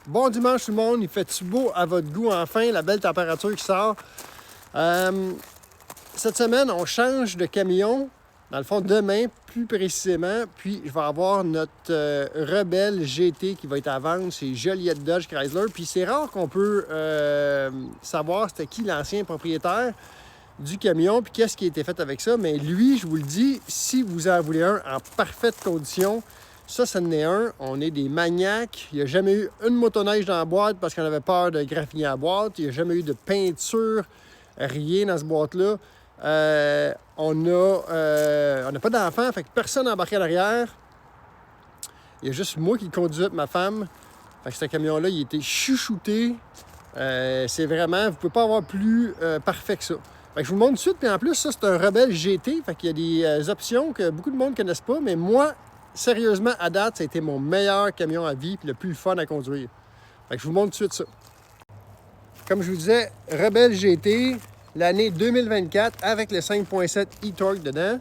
Bon dimanche tout le monde, il fait-tu beau à votre goût enfin, la belle température qui sort. Cette semaine, on change de camion, dans le fond demain plus précisément, puis je vais avoir notre Rebelle GT qui va être à vendre, c'est Joliette Dodge Chrysler, puis c'est rare qu'on peut savoir c'était qui l'ancien propriétaire du camion, puis qu'est-ce qui a été fait avec ça, mais lui, je vous le dis, si vous en voulez un en parfaite condition, ça en est un. On est des maniaques. Il n'y a jamais eu une motoneige dans la boîte parce qu'on avait peur de graffiner la boîte. Il n'y a jamais eu de peinture, rien dans cette boîte-là. On n'a pas d'enfant, fait que personne n'a embarqué à l'arrière. Il y a juste moi qui le conduisais, ma femme. Fait que ce camion-là, il a été chouchouté. C'est vraiment, vous ne pouvez pas avoir plus parfait que ça. Fait que je vous le montre tout de suite. Puis en plus, ça, c'est un Rebelle GT. Fait qu'il y a des options que beaucoup de monde ne connaissent pas, mais moi, sérieusement, à date, ça a été mon meilleur camion à vie et le plus fun à conduire. Fait que je vous montre tout de suite ça. Comme je vous disais, Rebelle GT, l'année 2024 avec le 5.7 e-torque dedans.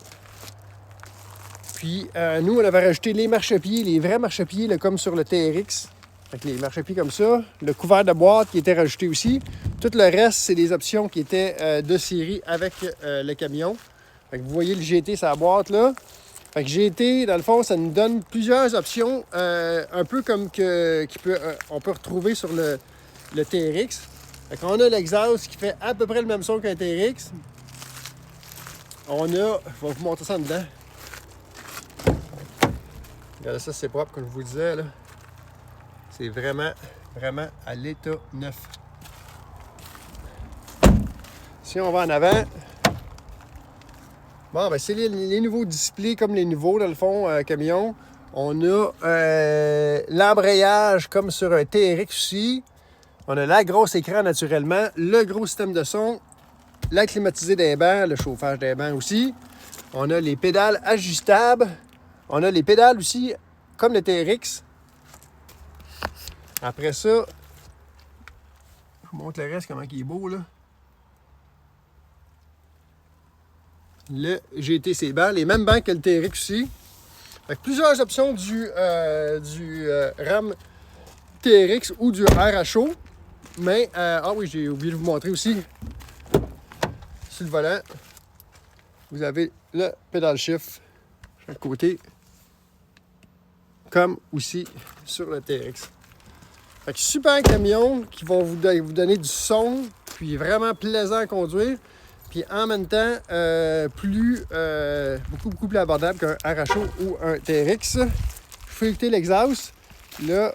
Puis nous, on avait rajouté les marchepieds, les vrais marchepieds, là, comme sur le TRX. Fait que les marchepieds comme ça. Le couvert de boîte qui était rajouté aussi. Tout le reste, c'est des options qui étaient de série avec le camion. Fait que vous voyez le GT sur la boîte là. Fait que GT, dans le fond, ça nous donne plusieurs options, un peu comme on peut retrouver sur le TRX. Fait qu'on a l'exhaust qui fait à peu près le même son qu'un TRX. On a, je vais vous montrer ça en dedans. Regardez ça, c'est propre, comme je vous disais, là. C'est vraiment, vraiment à l'état neuf. Si on va en avant, bon, ben c'est les nouveaux displays comme les nouveaux, dans le fond, camion. On a l'embrayage comme sur un TRX aussi. On a la grosse écran naturellement, le gros système de son, la climatisée des bancs, le chauffage des bancs aussi. On a les pédales ajustables. On a les pédales aussi comme le TRX. Après ça, je vous montre le reste, comment il est beau là. Le GT, c'est bancs, les mêmes bancs que le TRX aussi. Avec plusieurs options du RAM TRX ou du RHO. Mais, ah oui, j'ai oublié de vous montrer aussi. Sur le volant, vous avez le pédale shift chaque côté. Comme aussi sur le TRX. Fait que super camion qui vont vous donner du son, puis vraiment plaisant à conduire. Puis en même temps, beaucoup plus abordable qu'un RHO ou un TRX. Je fais écouter l'exhaust. Là,